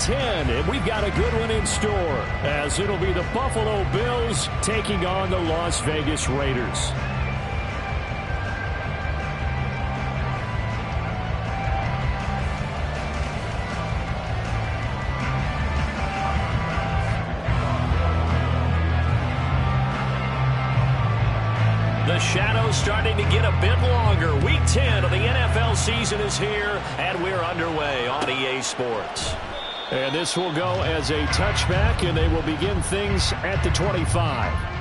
10, and we've got a good one in store, as it'll be the Buffalo Bills taking on the Las Vegas Raiders. The shadow's starting to get a bit longer. Week 10 of the NFL season is here, and we're underway on EA Sports. And this will go as a touchback, and they will begin things at the 25.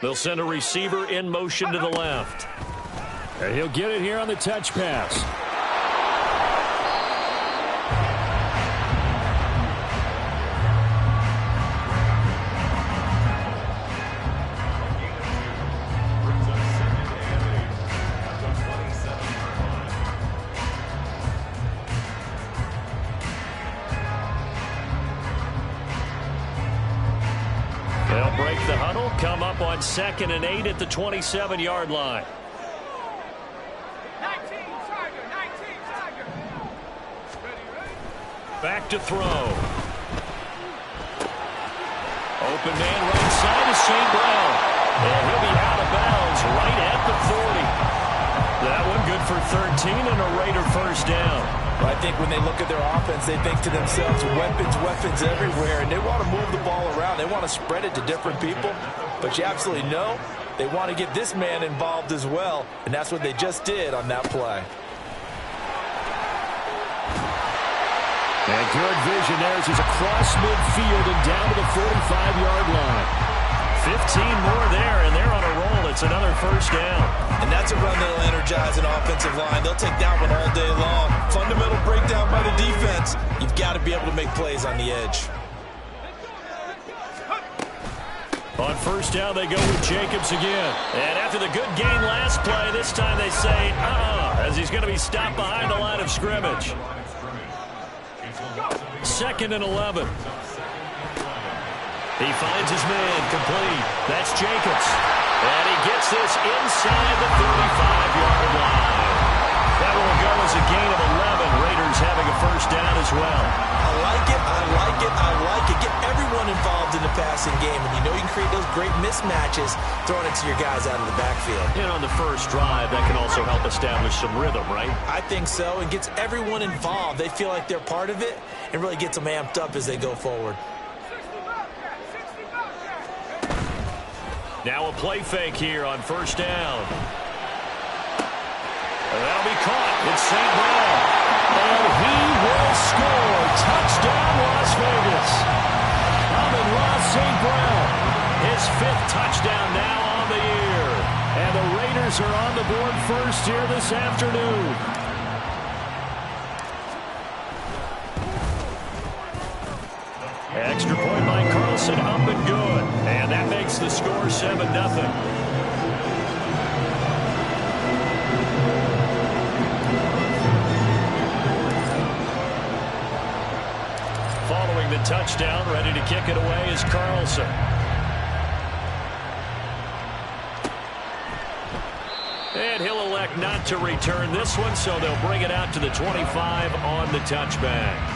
They'll send a receiver in motion to the left. And he'll get it here on the touch pass. They'll break the huddle, come up on 2nd and 8 at the 27-yard line. 19 Tiger. Back to throw. Open man right side is St. Brown. And he'll be out of bounds right at the 40. That one good for 13 and a Raider first down. I think when they look at their offense, they think to themselves, weapons everywhere, and they want to move the ball around. They want to spread it to different people, but you absolutely know they want to get this man involved as well, and that's what they just did on that play. And good vision there as he's across midfield and down to the 45-yard line. 15 more there, and they're on a roll. It's another first down. And that's a run that'll energize an offensive line. They'll take that one all day long. Fundamental breakdown by the defense. You've got to be able to make plays on the edge. On first down, they go with Jacobs again. And after the good gain last play, this time they say, as he's going to be stopped behind the line of scrimmage. 2nd and 11. He finds his man complete. That's Jacobs. And he gets this inside the 35-yard line. That will go as a gain of 11. Raiders having a first down as well. I like it. Get everyone involved in the passing game. And you know you can create those great mismatches throwing it to your guys out of the backfield. And on the first drive, that can also help establish some rhythm, right? I think so. And gets everyone involved. They feel like they're part of it and really gets them amped up as they go forward. Now a play fake here on first down. And that'll be caught. It's St. Brown. And he will score. Touchdown, Las Vegas. Amon-Ra St. Brown. His 5th touchdown now on the year. And the Raiders are on the board first here this afternoon. Extra point by Carlson, up and good. And that makes the score 7-0. Following the touchdown, ready to kick it away is Carlson. And he'll elect not to return this one, so they'll bring it out to the 25 on the touchback.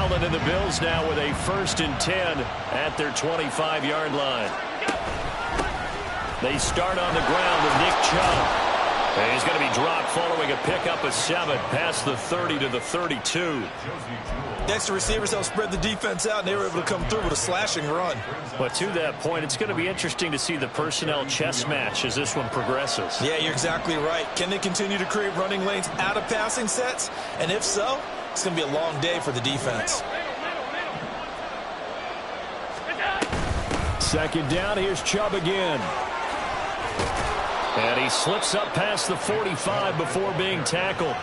Allen and the Bills now with a 1st and 10 at their 25-yard line. They start on the ground with Nick Chubb. And he's going to be dropped following a pickup of 7 past the 30 to the 32. Next, receivers helped spread the defense out, and they were able to come through with a slashing run. But to that point, it's going to be interesting to see the personnel chess match as this one progresses. Yeah, you're exactly right. Can they continue to create running lanes out of passing sets? And if so, it's going to be a long day for the defense. 2nd down, here's Chubb again. And he slips up past the 45 before being tackled.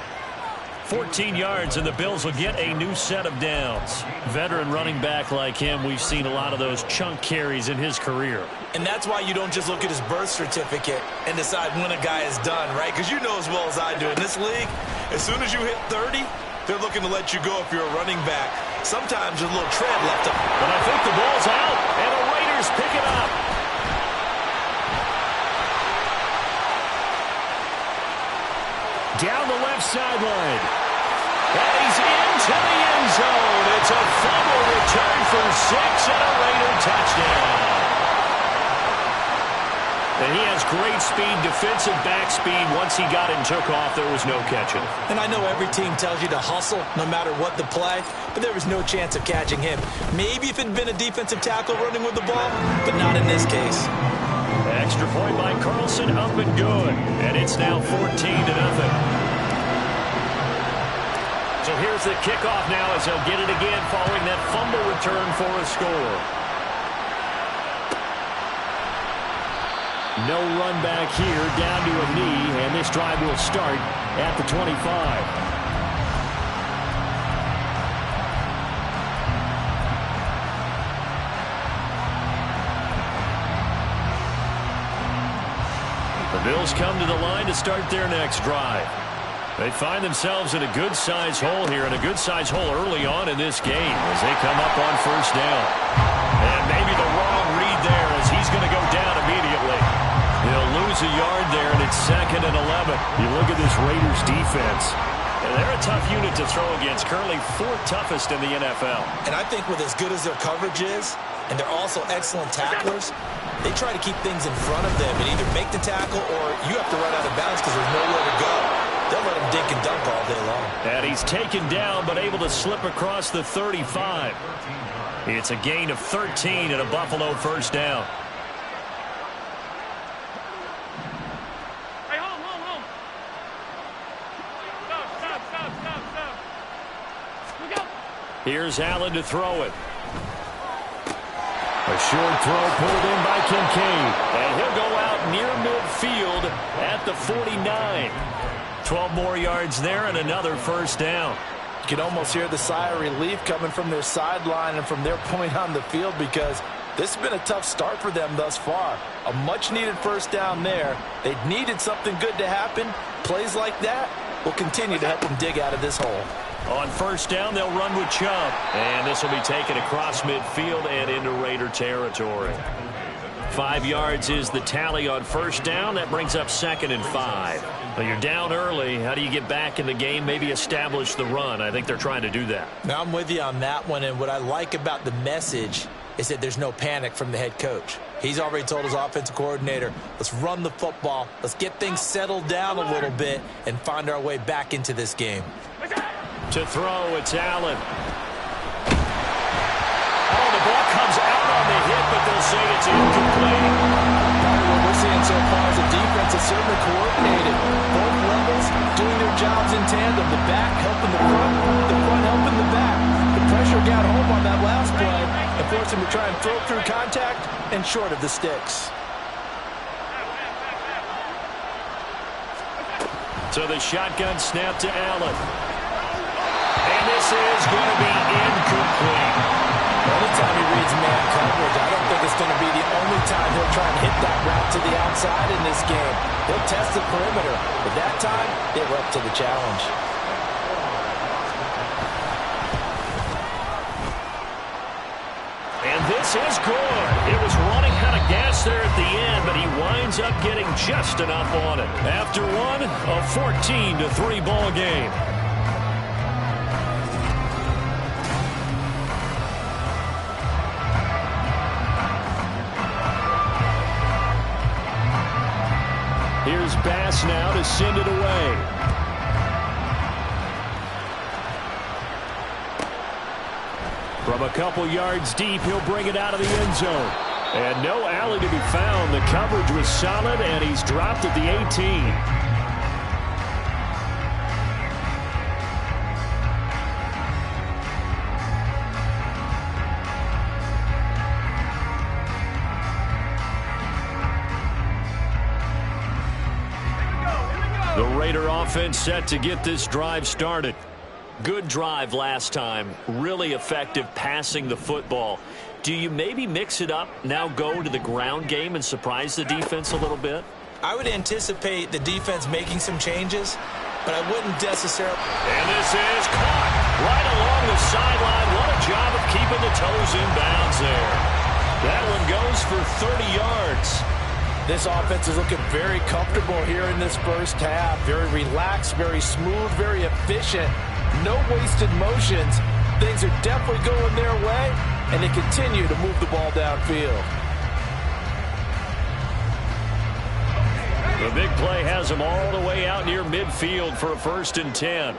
14 yards, and the Bills will get a new set of downs. Veteran running back like him, we've seen a lot of those chunk carries in his career. And that's why you don't just look at his birth certificate and decide when a guy is done, right? Because you know as well as I do, in this league, as soon as you hit 30, they're looking to let you go if you're a running back. Sometimes there's a little tread left up. But I think the ball's out, and the Raiders pick it up. Down the left sideline. And he's into the end zone. It's a fumble return for 6 and a Raider touchdown. And he has great speed, defensive back speed. Once he got it and took off, there was no catching. And I know every team tells you to hustle no matter what the play, but there was no chance of catching him. Maybe if it had been a defensive tackle running with the ball, but not in this case. Extra point by Carlson, up and good. And it's now 14-0. So here's the kickoff now as he'll get it again following that fumble return for a score. No run back here, down to a knee, and this drive will start at the 25. The Bills come to the line to start their next drive. They find themselves in a good-sized hole here, and a good-sized hole early on in this game as they come up on 1st down. And maybe the wrong read there as he's going to go down immediately. He'll lose a yard there, and it's 2nd and 11. You look at this Raiders defense. And they're a tough unit to throw against, currently 4th toughest in the NFL. And I think with as good as their coverage is, and they're also excellent tacklers, they try to keep things in front of them and either make the tackle or you have to run out of bounds because there's nowhere to go. They'll let him dink and dunk all day long. And he's taken down but able to slip across the 35. It's a gain of 13 and a Buffalo 1st down. Hey, hold. Stop. Look out. Here's Allen to throw it. A short throw pulled in by Kincaid. And he'll go out near midfield at the 49. 12 more yards there and another 1st down. You can almost hear the sigh of relief coming from their sideline and from their point on the field because this has been a tough start for them thus far. A much-needed 1st down there. They needed something good to happen. Plays like that will continue to help them dig out of this hole. On 1st down, they'll run with Chubb. And this will be taken across midfield and into Raider territory. 5 yards is the tally on 1st down. That brings up 2nd and 5. Well, you're down early. How do you get back in the game, maybe establish the run? I think they're trying to do that. Now, I'm with you on that one, and what I like about the message is that there's no panic from the head coach. He's already told his offensive coordinator, let's run the football, let's get things settled down a little bit, and find our way back into this game. To throw, it's Allen. Oh, the ball comes out on the hit, but they'll say it's incomplete. What we're seeing so far is a defense that's certainly coordinated. Both levels doing their jobs in tandem. The back helping the front helping the back. The pressure got home on that last play and forced him to try and throw through contact and short of the sticks. So the shotgun snap to Allen. And this is going to be incomplete. Anytime he reads man coverage, I don't think it's going to be the only time he'll try and hit that route to the outside in this game. He'll test the perimeter, but that time, they were up to the challenge. And this is good. It was running out of gas there at the end, but he winds up getting just enough on it. After one, a 14-3 ball game. Here's Bass now to send it away. From a couple yards deep, he'll bring it out of the end zone. And no alley to be found. The coverage was solid, and he's dropped at the 18. The Raider offense set to get this drive started. Good drive last time. Really effective passing the football. Do you maybe mix it up, now go to the ground game and surprise the defense a little bit? I would anticipate the defense making some changes, but I wouldn't necessarily. And this is caught right along the sideline. What a job of keeping the toes in bounds there. That one goes for 30 yards. This offense is looking very comfortable here in this first half. Very relaxed, very smooth, very efficient. No wasted motions. Things are definitely going their way, and they continue to move the ball downfield. The big play has them all the way out near midfield for a 1st and 10.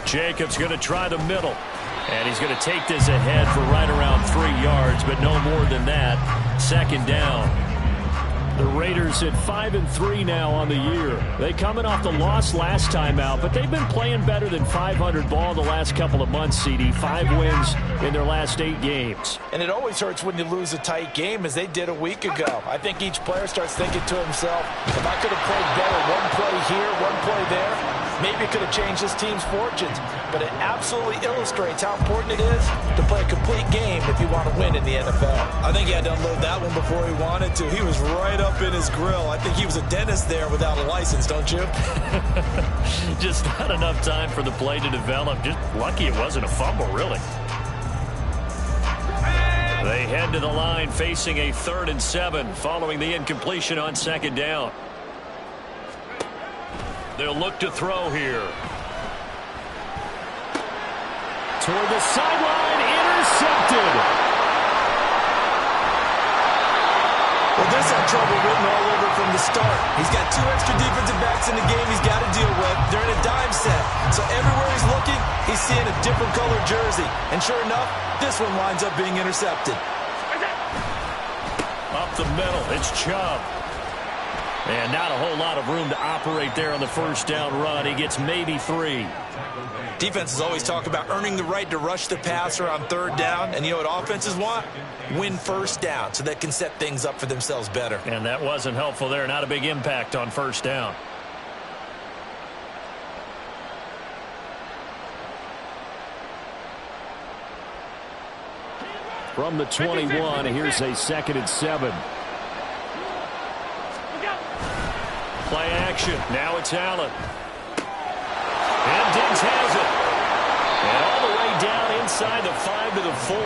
Jacobs going to try the middle. And he's going to take this ahead for right around 3 yards, but no more than that. 2nd down. The Raiders at 5-3 now on the year. They coming off the loss last time out, but they've been playing better than 500 ball the last couple of months, CD. 5 wins in their last 8 games. And it always hurts when you lose a tight game, as they did a week ago. I think each player starts thinking to himself, if I could have played better one play here, one play there, maybe it could have changed this team's fortunes. But it absolutely illustrates how important it is to play a complete game if you want to win in the NFL. I think he had to unload that one before he wanted to. He was right up in his grill. I think he was a dentist there without a license, don't you? Just not enough time for the play to develop. Just lucky it wasn't a fumble, really. They head to the line facing a 3rd and 7 following the incompletion on 2nd down. They'll look to throw here. Toward the sideline, intercepted. Well, this had trouble written all over from the start. He's got 2 extra defensive backs in the game he's got to deal with. They're in a dime set. So everywhere he's looking, he's seeing a different colored jersey. And sure enough, this one winds up being intercepted. Up the middle, it's Chubb. And not a whole lot of room to operate there on the 1st down run. He gets maybe 3. Defenses always talk about earning the right to rush the passer on 3rd down. And you know what offenses want? Win 1st down so they can set things up for themselves better. And that wasn't helpful there. Not a big impact on 1st down. From the 21, here's a 2nd and 7. Play action. Now it's Allen. And Diggs has it. And all the way down inside the 5 to the 4.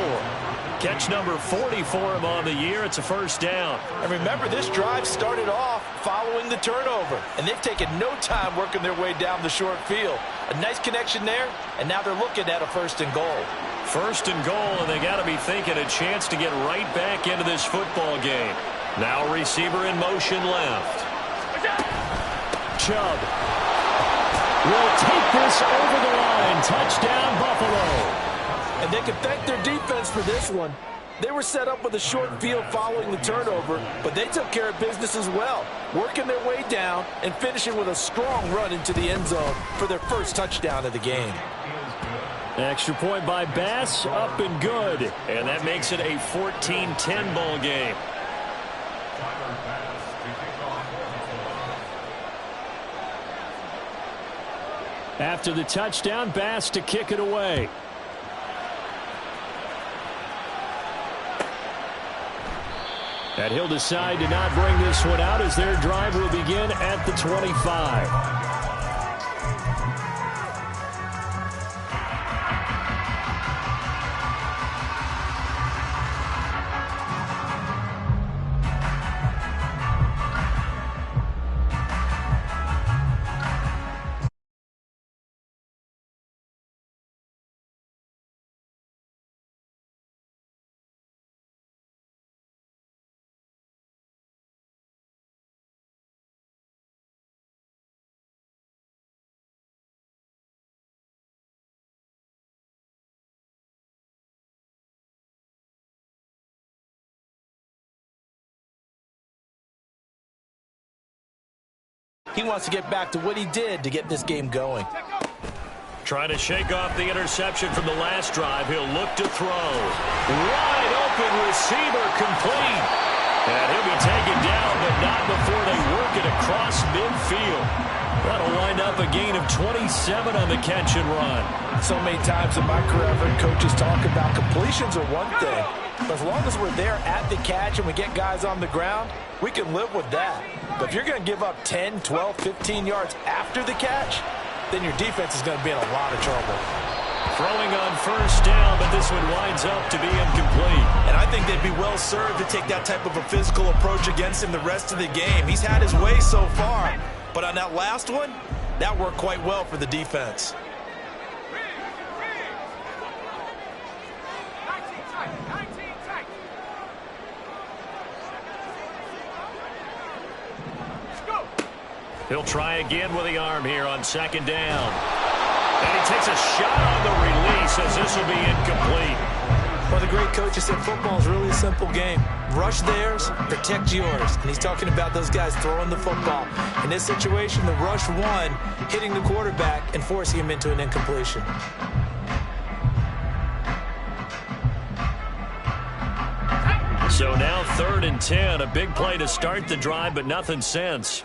Catch number 40 for him on the year. It's a 1st down. And remember, this drive started off following the turnover. And they've taken no time working their way down the short field. A nice connection there, and now they're looking at a 1st and goal. 1st and goal, and they got to be thinking a chance to get right back into this football game. Now receiver in motion left. Chubb will take this over the line. Touchdown, Buffalo. And they can thank their defense for this one. They were set up with a short field following the turnover, but they took care of business as well, working their way down and finishing with a strong run into the end zone for their 1st touchdown of the game. Extra point by Bass, up and good. And that makes it a 14-10 ball game. After the touchdown, Bass to kick it away. And he'll decide to not bring this one out as their drive will begin at the 25. He wants to get back to what he did to get this game going. Trying to shake off the interception from the last drive. He'll look to throw. Wide open receiver complete. And he'll be taken down, but not before they work it across midfield. That'll wind up a gain of 27 on the catch and run. So many times in my career, I've heard coaches talk about completions are one thing. But as long as we're there at the catch and we get guys on the ground, we can live with that. But if you're going to give up 10, 12, 15 yards after the catch, then your defense is going to be in a lot of trouble. Throwing on first down, but this one winds up to be incomplete. And I think they'd be well served to take that type of a physical approach against him the rest of the game. He's had his way so far, but on that last one, that worked quite well for the defense. He'll try again with the arm here on second down. And he takes a shot on the release as this will be incomplete. Well, the great coach has said football is really a simple game. Rush theirs, protect yours. And he's talking about those guys throwing the football. In this situation, the rush one, hitting the quarterback and forcing him into an incompletion. So now 3rd and 10. A big play to start the drive, but nothing since.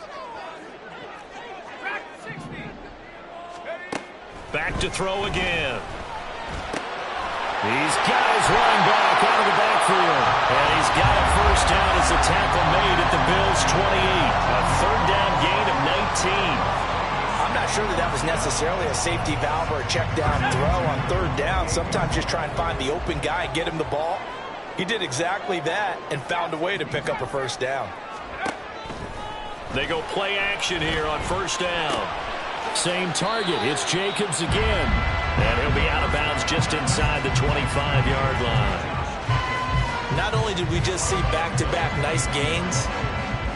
Back to throw again. He's got his running back out of the backfield. And he's got a first down as the tackle made at the Bills' 28. A 3rd down gain of 19. I'm not sure that was necessarily a safety valve or a check down throw on 3rd down. Sometimes just try and find the open guy and get him the ball. He did exactly that and found a way to pick up a first down. They go play action here on first down. Same target. It's Jacobs again. And he'll be out of bounds just inside the 25-yard line. Not only did we just see back-to-back nice gains,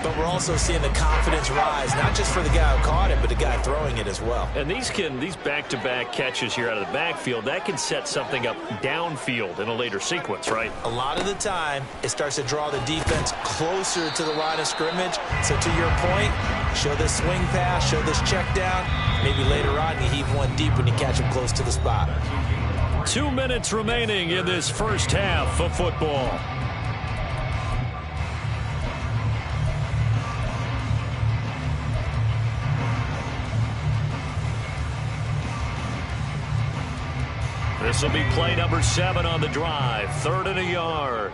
but we're also seeing the confidence rise, not just for the guy who caught it, but the guy throwing it as well. And these back-to-back catches here out of the backfield, that can set something up downfield in a later sequence, right? A lot of the time, it starts to draw the defense closer to the line of scrimmage. So to your point, show this swing pass, show this check down. Maybe later on you heave one deep when you catch him close to the spot. 2 minutes remaining in this first half of football. This will be play number 7 on the drive. 3rd and a yard.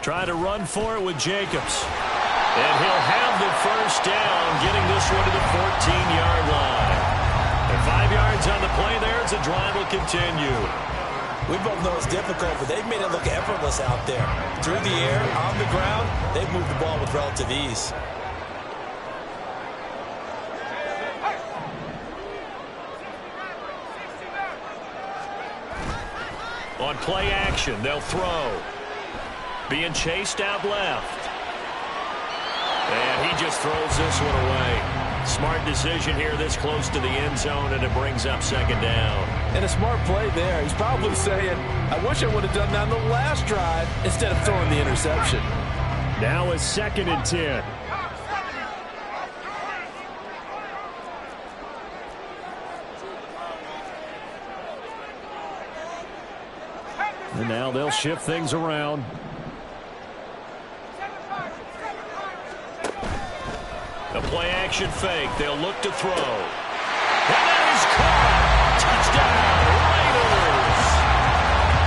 Try to run for it with Jacobs. And he'll have the first down, getting this one to the 14-yard line. And 5 yards on the play there as the drive will continue. We both know it's difficult, but they've made it look effortless out there. Through the air, on the ground, they've moved the ball with relative ease. On play action, they'll throw. Being chased out left. And he just throws this one away. Smart decision here this close to the end zone, and it brings up second down. And a smart play there. He's probably saying, I wish I would have done that on the last drive instead of throwing the interception. Now it's 2nd and 10. And now they'll shift things around. A play-action fake. They'll look to throw. And that is caught. Touchdown, Raiders.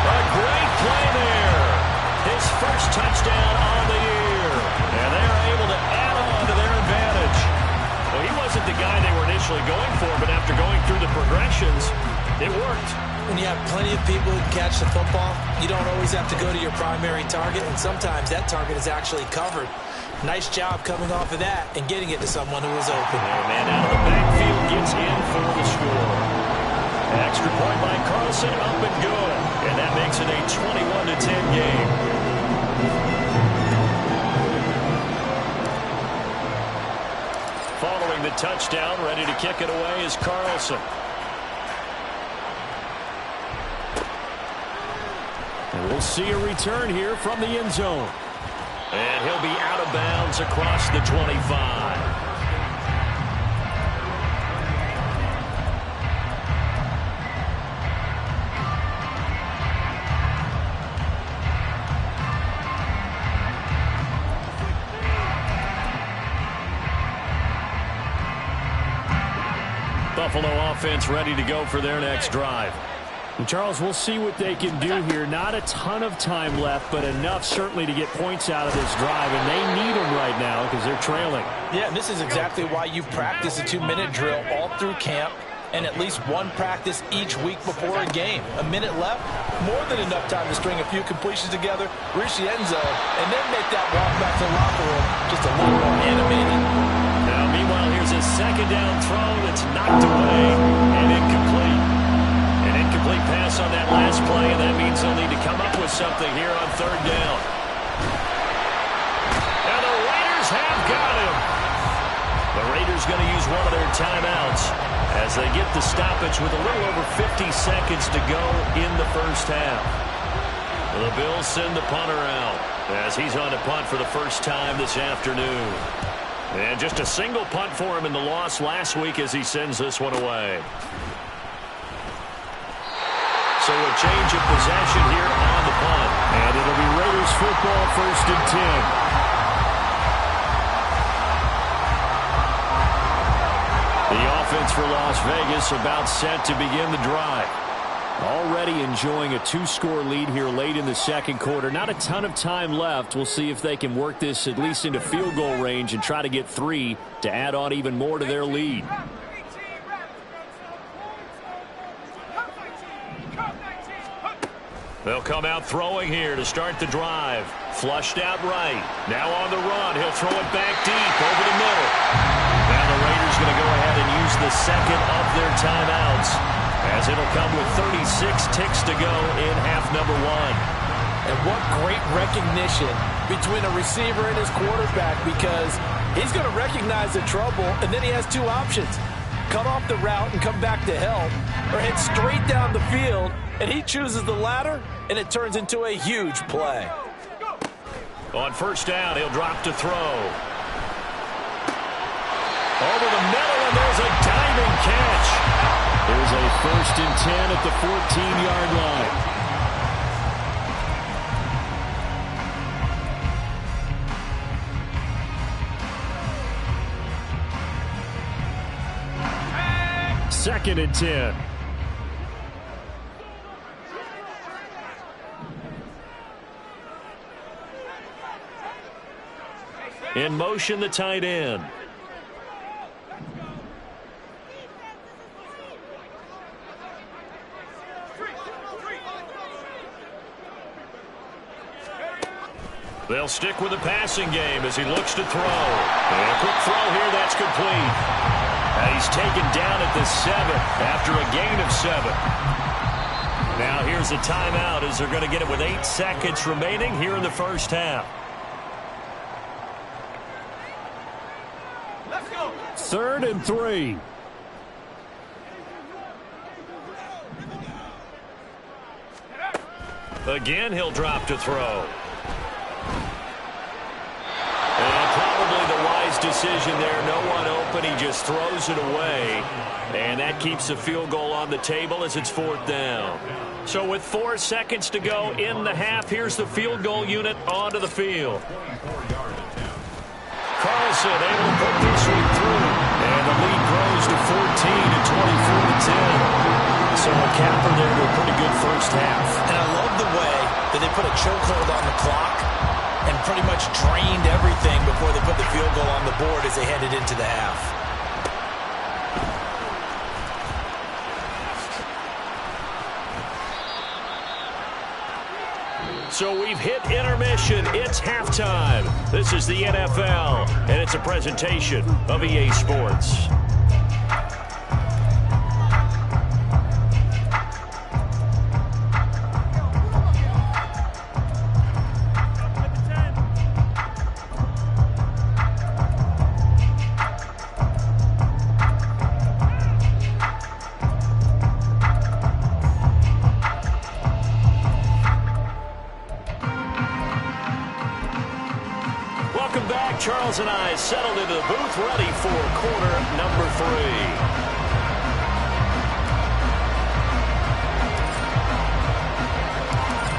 A great play there. His first touchdown on the year. And they're able to add on to their advantage. Well, he wasn't the guy they were initially going for, but after going through the progressions, it worked. When you have plenty of people who can catch the football, you don't always have to go to your primary target, and sometimes that target is actually covered. Nice job coming off of that and getting it to someone who was open. And man out of the backfield gets in for the score. An extra point by Carlson, up and good. And that makes it a 21-10 game. Following the touchdown, ready to kick it away is Carlson. And we'll see a return here from the end zone. And he'll be out of bounds across the 25. Buffalo offense ready to go for their next drive. And Charles, we'll see what they can do here. Not a ton of time left, but enough certainly to get points out of this drive, and they need them right now because they're trailing. Yeah, and this is exactly why you practice a 2-minute drill all through camp and at least one practice each week before a game. A minute left, more than enough time to string a few completions together, reach the end zone, and then make that walk back to the locker room just a little more animated. Now, meanwhile, here's a second down throw that's knocked away and incomplete. An incomplete pass on that last play, and that means they'll need to come up with something here on third down. And the Raiders have got him. The Raiders going to use one of their timeouts as they get the stoppage with a little over 50 seconds to go in the first half. The Bills send the punter out as he's on to punt for the first time this afternoon. And just a single punt for him in the loss last week as he sends this one away. So a change of possession here on the punt. And it'll be Raiders football, 1st and 10. The offense for Las Vegas about set to begin the drive. Already enjoying a 2-score lead here late in the second quarter. Not a ton of time left. We'll see if they can work this at least into field goal range and try to get 3 to add on even more to their lead. They'll come out throwing here to start the drive. Flushed out right. Now on the run. He'll throw it back deep over the middle. Now the Raiders going to go ahead and use the second of their timeouts, as it'll come with 36 ticks to go in half number 1. And what great recognition between a receiver and his quarterback, because he's going to recognize the trouble, and then he has 2 options. Cut off the route and come back to help, or head straight down the field, and he chooses the latter, and it turns into a huge play. On first down, he'll drop to throw. Over the middle, and there's a diving catch. There's a 1st and 10 at the 14-yard line. Second and 10. In motion, the tight end. They'll stick with the passing game as he looks to throw. And a quick throw here, that's complete. He's taken down at the 7 after a gain of 7. Now here's a timeout as they're going to get it with 8 seconds remaining here in the first half. Let's go. 3rd and 3. Again, he'll drop to throw. And probably the wise decision there. No one open. He just throws it away. And that keeps the field goal on the table as it's 4th down. So with 4 seconds to go in the half, here's the field goal unit onto the field. Carlson able to put this one through. And the lead grows to 14 and 24-10. So a capper there to a pretty good first half. And I love the way that they put a chokehold on the clock and pretty much drained everything before they put the field goal on the board as they headed into the half. So we've hit intermission. It's halftime. This is the NFL, and it's a presentation of EA Sports. Welcome back. Charles and I settled into the booth, ready for quarter number 3.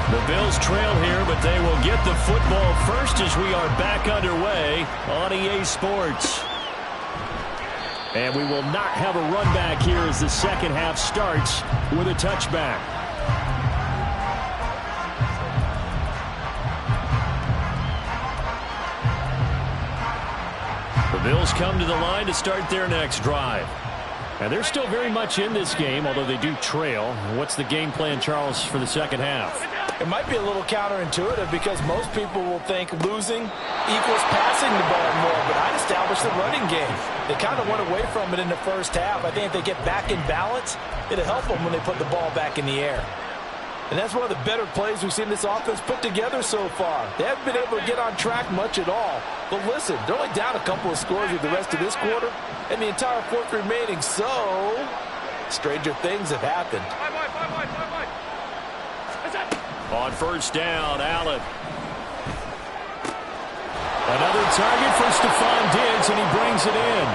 The Bills trail here, but they will get the football first as we are back underway on EA Sports. And we will not have a run back here as the second half starts with a touchback. The Bills come to the line to start their next drive. And they're still very much in this game, although they do trail. What's the game plan, Charles, for the second half? It might be a little counterintuitive because most people will think losing equals passing the ball more, but I'd establish the running game. They kind of went away from it in the first half. I think if they get back in balance, it'll help them when they put the ball back in the air. And that's one of the better plays we've seen this offense put together so far. They haven't been able to get on track much at all. But listen, they're only down a couple of scores with the rest of this quarter and the entire fourth remaining. So, stranger things have happened. On first down, Allen. Another target for Stephon Diggs, and he brings it in.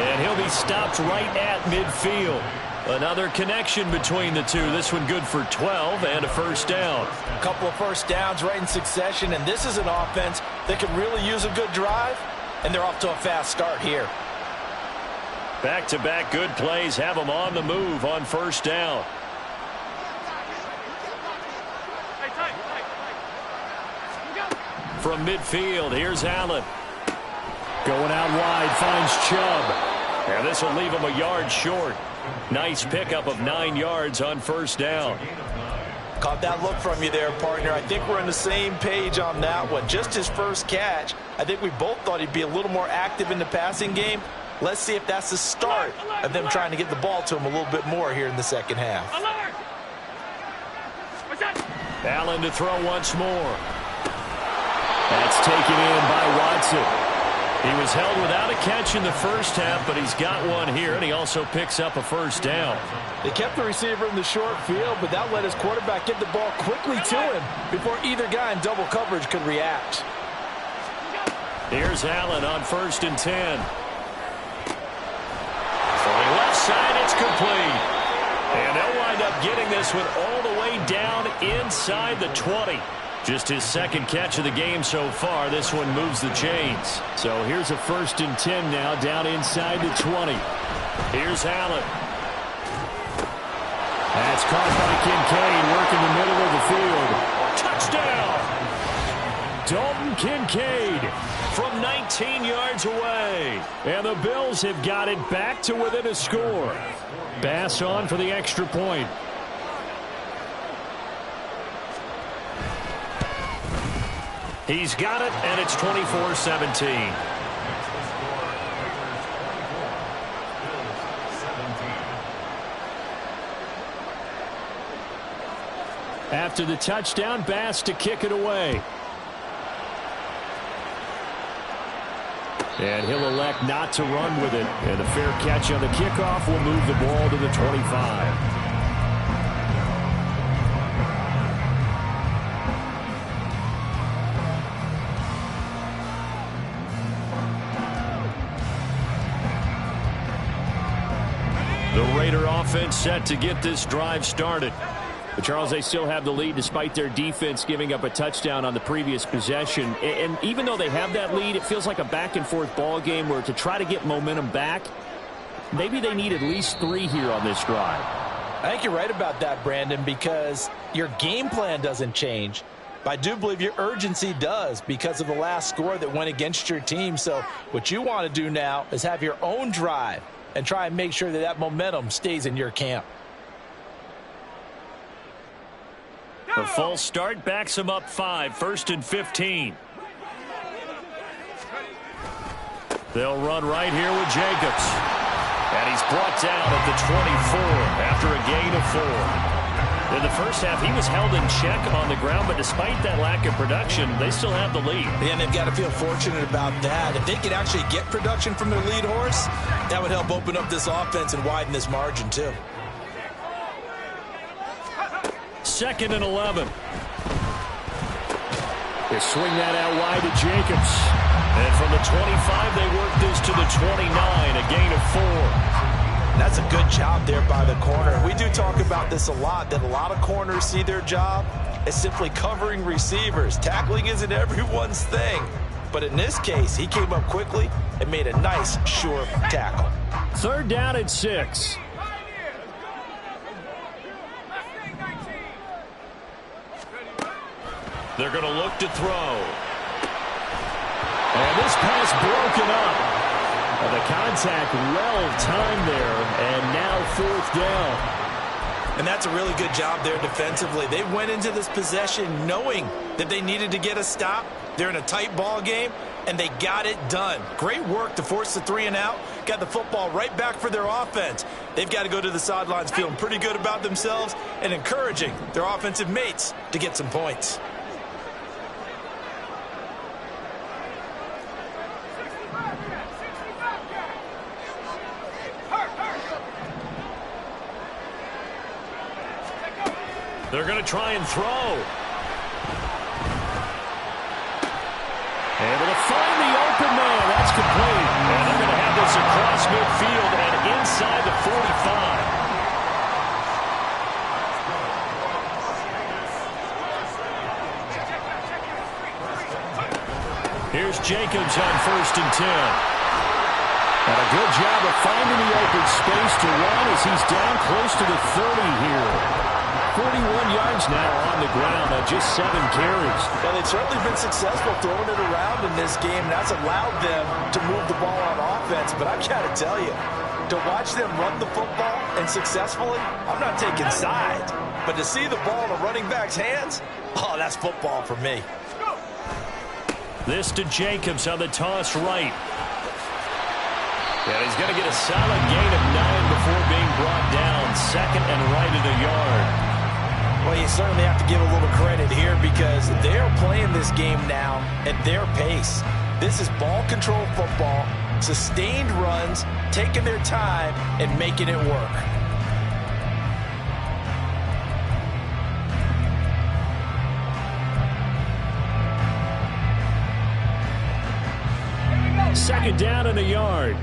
And he'll be stopped right at midfield. Another connection between the two. This one good for 12 and a first down. A couple of first downs right in succession, and this is an offense that could really use a good drive, and they're off to a fast start here. Back-to-back good plays have them on the move on first down. From midfield, here's Allen. Going out wide, finds Chubb. And this will leave him a yard short. Nice pickup of 9 yards on first down. Caught that look from you there, partner. I think we're on the same page on that one. Just his first catch. I think we both thought he'd be a little more active in the passing game. Let's see if that's the start of them trying to get the ball to him a little bit more here in the second half. Allen to throw once more. That's taken in by Watson. He was held without a catch in the first half, but he's got one here, and he also picks up a first down. They kept the receiver in the short field, but that let his quarterback get the ball quickly to him before either guy in double coverage could react. Here's Allen on 1st and 10. Throwing left side, it's complete. And they'll wind up getting this one all the way down inside the 20. Just his second catch of the game so far. This one moves the chains. So here's a 1st and 10 now down inside the 20. Here's Allen. That's caught by Kincaid working the middle of the field. Touchdown! Dalton Kincaid from 19 yards away. And the Bills have got it back to within a score. Bass on for the extra point. He's got it, and it's 24-17. After the touchdown, Bass to kick it away. And he'll elect not to run with it. And a fair catch on the kickoff will move the ball to the 25. The Raider offense set to get this drive started. But Charles, they still have the lead despite their defense giving up a touchdown on the previous possession. And even though they have that lead, it feels like a back-and-forth ball game where to try to get momentum back, maybe they need at least 3 here on this drive. I think you're right about that, Brandon, because your game plan doesn't change. But I do believe your urgency does because of the last score that went against your team. So what you want to do now is have your own drive and try and make sure that that momentum stays in your camp. A false start backs him up 5, 1st and 15. They'll run right here with Jacobs. And he's brought down at the 24 after a gain of 4. In the first half, he was held in check on the ground, but despite that lack of production, they still have the lead. And they've got to feel fortunate about that. If they could actually get production from their lead horse, that would help open up this offense and widen this margin too. 2nd and 11. They swing that out wide to Jacobs. And from the 25, they work this to the 29, a gain of 4. That's a good job there by the corner. We do talk about this a lot, that a lot of corners see their job as simply covering receivers. Tackling isn't everyone's thing. But in this case, he came up quickly and made a nice, sure tackle. 3rd down and 6. They're going to look to throw. And this pass broken up. And the contact well-timed there, and now 4th down. And that's a really good job there defensively. They went into this possession knowing that they needed to get a stop. They're in a tight ball game, and they got it done. Great work to force the 3 and out. Got the football right back for their offense. They've got to go to the sidelines feeling pretty good about themselves and encouraging their offensive mates to get some points. They're going to try and throw. Able to find the open man. That's complete. And they're going to have this across midfield and inside the 45. Here's Jacobs on 1st and 10. And a good job of finding the open space to run as he's down close to the 30 here. 41 yards now on the ground on just 7 carries. Well, they've certainly been successful throwing it around in this game. That's allowed them to move the ball on offense. But I've got to tell you, to watch them run the football and successfully, I'm not taking sides. But to see the ball in a running back's hands, oh, that's football for me. This to Jacobs on the toss right. And he's going to get a solid gain of 9 before being brought down. 2nd and right at a yard. Well, you certainly have to give a little credit here because they're playing this game now at their pace. This is ball control football, sustained runs, taking their time and making it work. Second down and a yard.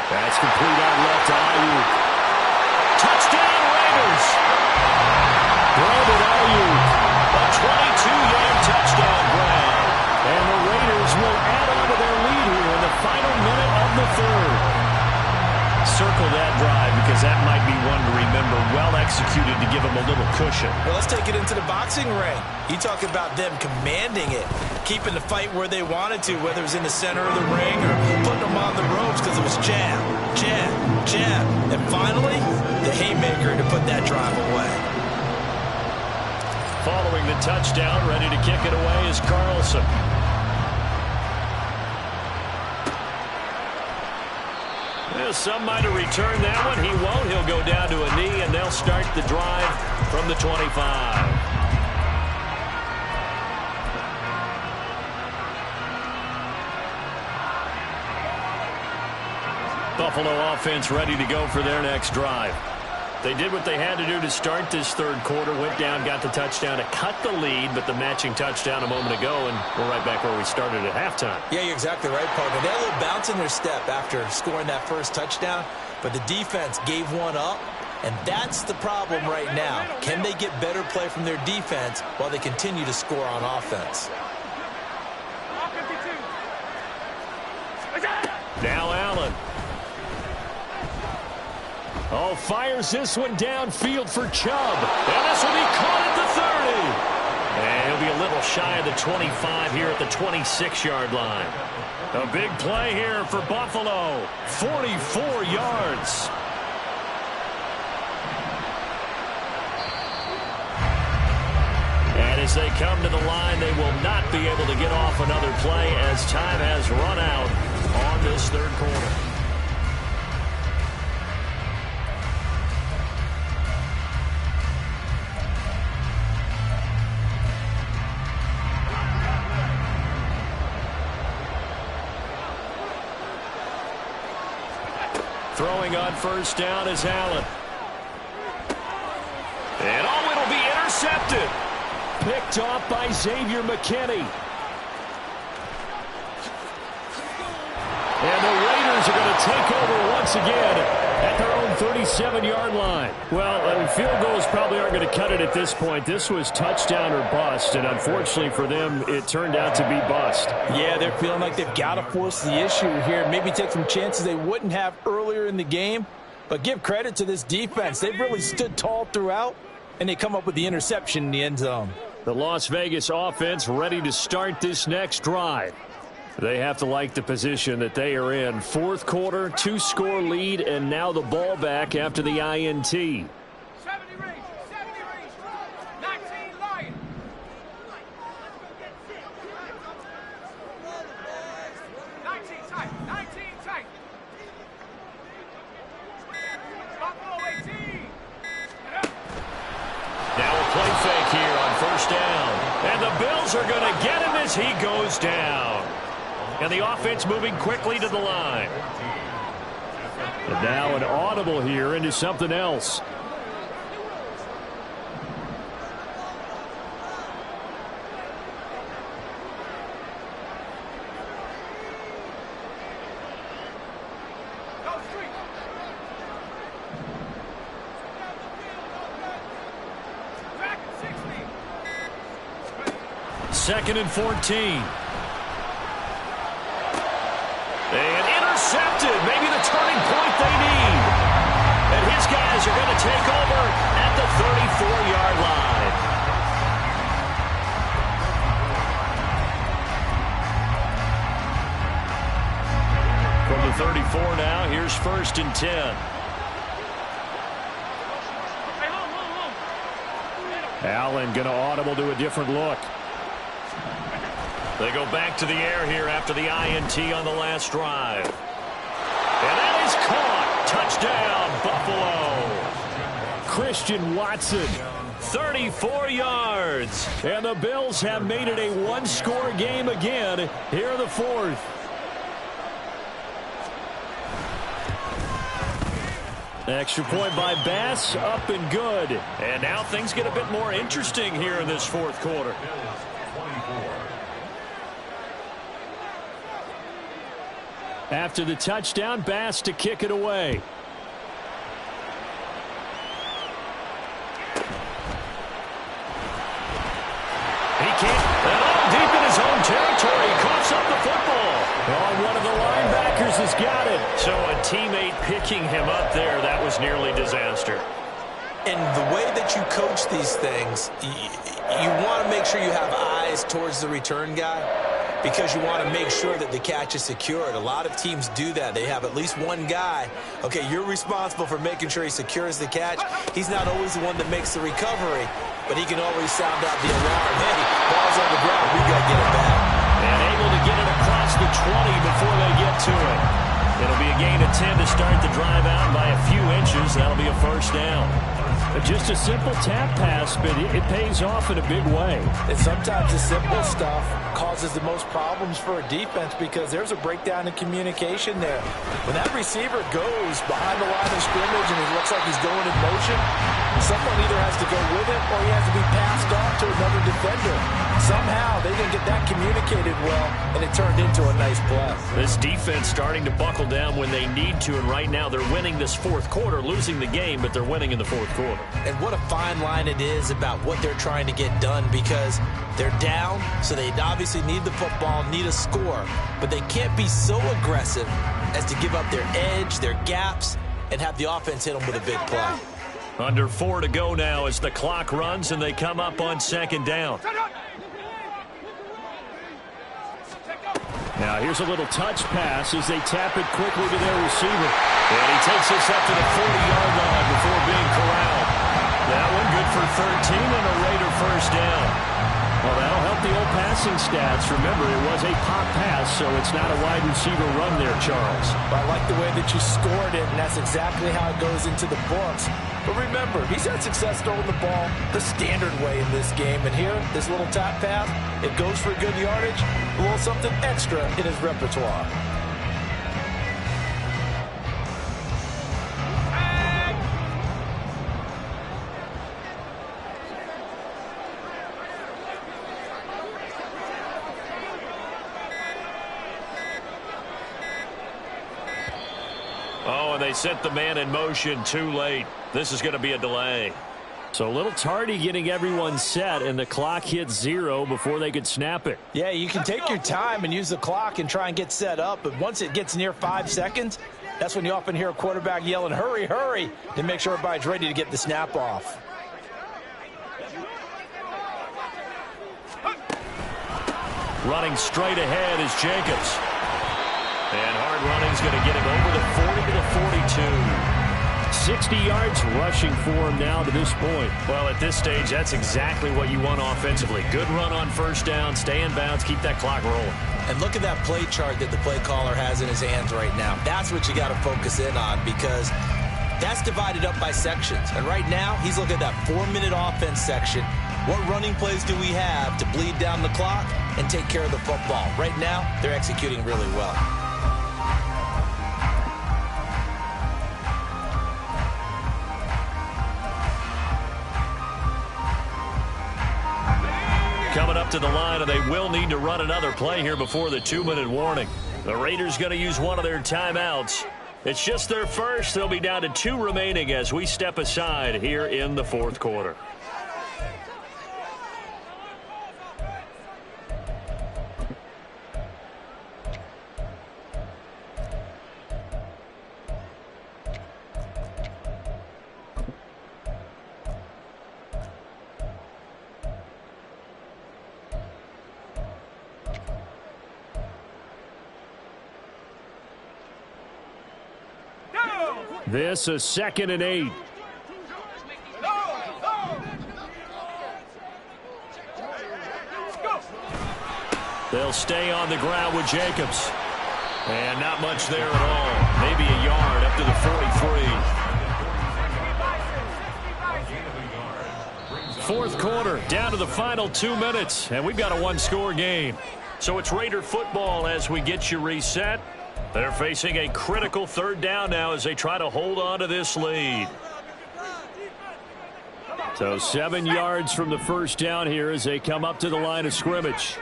That's complete out left to Ayuk. Touchdown Raiders! Brandon Ayuk, a 22-yard touchdown grab. And the Raiders will add on to their lead here in the final minute of the 3rd. Circle that drive because that might be one to remember. Well executed to give them a little cushion. Well, let's take it into the boxing ring. You talk about them commanding it, keeping the fight where they wanted to, whether it was in the center of the ring or putting them on the ropes because it was jab, jab, jab. And finally, the haymaker to put that drive away. Following the touchdown, ready to kick it away is Carlson. Well, some might have returned that one. He won't. He'll go down to a knee, and they'll start the drive from the 25. Buffalo offense ready to go for their next drive. They did what they had to do to start this 3rd quarter, went down, got the touchdown to cut the lead, but the matching touchdown a moment ago, and we're right back where we started at halftime. Yeah, you're exactly right, partner. They had a little bounce in their step after scoring that first touchdown, but the defense gave one up, and that's the problem right now. Can they get better play from their defense while they continue to score on offense? Now Allen. Oh, fires this one downfield for Chubb. And this will be caught at the 30. And he'll be a little shy of the 25 here at the 26-yard line. A big play here for Buffalo. 44 yards. And as they come to the line, they will not be able to get off another play as time has run out on this 3rd quarter. Throwing on first down is Allen. And it'll be intercepted. Picked off by Xavier McKinney. And the Raiders are going to take over once again at their own 37-yard line. Well, field goals probably aren't going to cut it at this point. This was touchdown or bust, and unfortunately for them, it turned out to be bust. Yeah, they're feeling like they've got to force the issue here. Maybe take some chances they wouldn't have earlier in the game. But give credit to this defense. They've really stood tall throughout, and they come up with the interception in the end zone. The Las Vegas offense ready to start this next drive. They have to like the position that they are in. Fourth quarter, 2-score lead, and now the ball back after the INT. 70 range, 19 Lion. 19 tight. Buffalo 18. Now a play fake here on first down. And the Bills are going to get him as he goes down. And the offense moving quickly to the line. And now an audible here into something else. Second and 14. And intercepted. Maybe the turning point they need. And his guys are going to take over at the 34-yard line. From the 34 now, here's first and 10. Allen going to audible to a different look. They go back to the air here after the INT on the last drive. And that is caught. Touchdown, Buffalo. Christian Watson, 34 yards. And the Bills have made it a one-score game again here in the fourth. Extra point by Bass, up and good. And now things get a bit more interesting here in this fourth quarter. After the touchdown, Bass to kick it away. He can't. And deep in his own territory, coughs up the football. Oh, one of the linebackers has got it. So a teammate picking him up there, that was nearly disaster. And the way that you coach these things, you want to make sure you have eyes towards the return guy, because you want to make sure that the catch is secured. A lot of teams do that. They have at least one guy. Okay, you're responsible for making sure he secures the catch. He's not always the one that makes the recovery, but he can always sound out the alarm. Hey, ball's on the ground. We got to get it back. And able to get it across the 20 before they get to it. It'll be a gain of 10 to start the drive out by a few inches. That'll be a first down. Just a simple tap pass, but it pays off in a big way. And sometimes the simple stuff causes the most problems for a defense because there's a breakdown in communication there. When that receiver goes behind the line of scrimmage and it looks like he's going in motion, someone either has to go with him or he has to be passed off to another defender. Somehow they didn't get that communicated well, and it turned into a nice play. This defense starting to buckle down when they need to, and right now they're winning this fourth quarter, losing the game, but they're winning in the fourth quarter. And what a fine line it is about what they're trying to get done, because they're down, so they obviously need the football, need a score, but they can't be so aggressive as to give up their edge, their gaps, and have the offense hit them with a big play. Under 4 to go now as the clock runs and they come up on second down. Now here's a little touch pass as they tap it quickly to their receiver. And he takes this up to the 40-yard line before being corralled. That one good for 13 and a Raider first down. Well, that'll help the old passing stats. Remember, it was a pop pass, so it's not a wide receiver run there, Charles. I like the way that you scored it, and that's exactly how it goes into the books. But remember, he's had success throwing the ball the standard way in this game. And here, this little tap pass, it goes for good yardage, a little something extra in his repertoire. they sent the man in motion too late. This is going to be a delay. So a little tardy getting everyone set, and the clock hit 0 before they could snap it. Yeah, you can take your time and use the clock and try and get set up, but once it gets near 5 seconds, that's when you often hear a quarterback yelling, hurry, hurry, to make sure everybody's ready to get the snap off. Running straight ahead is Jacobs. And hard running is going to get him over the 40 to the 42. 60 yards rushing for him now to this point. Well, at this stage, that's exactly what you want offensively. Good run on first down, stay in bounds, keep that clock rolling. And look at that play chart that the play caller has in his hands right now. That's what you got to focus in on, because that's divided up by sections. And right now, he's looking at that 4-minute offense section. What running plays do we have to bleed down the clock and take care of the football? Right now, they're executing really well. Coming up to the line, and they will need to run another play here before the 2-minute warning. The Raiders going to use one of their timeouts. It's just their first. They'll be down to 2 remaining as we step aside here in the 4th quarter. This is 2nd and 8. They'll stay on the ground with Jacobs. And not much there at all. Maybe a yard up to the 43. 4th quarter, down to the final 2 minutes. And we've got a 1-score game. So it's Raider football as we get you reset. They're facing a critical 3rd down now as they try to hold on to this lead. So 7 yards from the first down here as they come up to the line of scrimmage.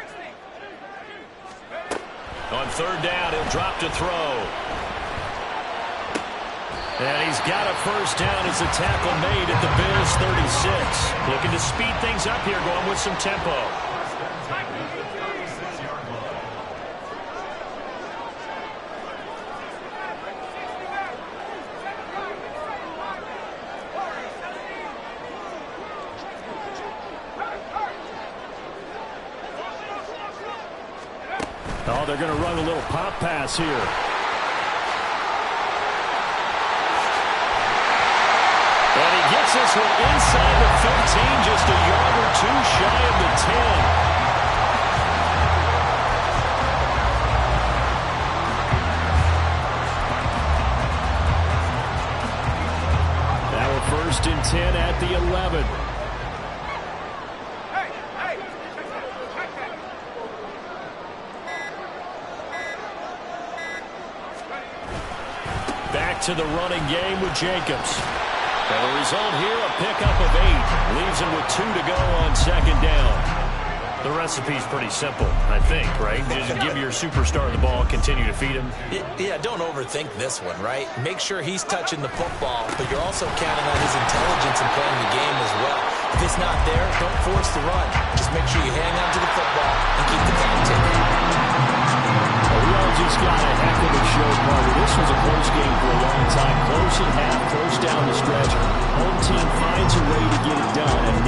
On 3rd down, he'll drop to throw. And he's got a first down as the tackle made at the Bills 36. Looking to speed things up here, going with some tempo. Oh, they're going to run a little pop pass here. And he gets this one inside the 15, just a yard or 2 shy of the 10. Now we're 1st and 10 at the 11. Back to the running game with Jacobs. And the result here, a pickup of 8. Leaves him with 2 to go on 2nd down. The recipe's pretty simple, I think, right? Just give your superstar the ball, continue to feed him. Yeah, don't overthink this one, right? Make sure he's touching the football, but you're also counting on his intelligence in playing the game as well. If it's not there, don't force the run. Just make sure you hang on to the football and keep the clock ticking. We all just got a heck of a show, partner. This was a close game for a long time. Close at half, close down the stretch. Home team finds a way to get it done. And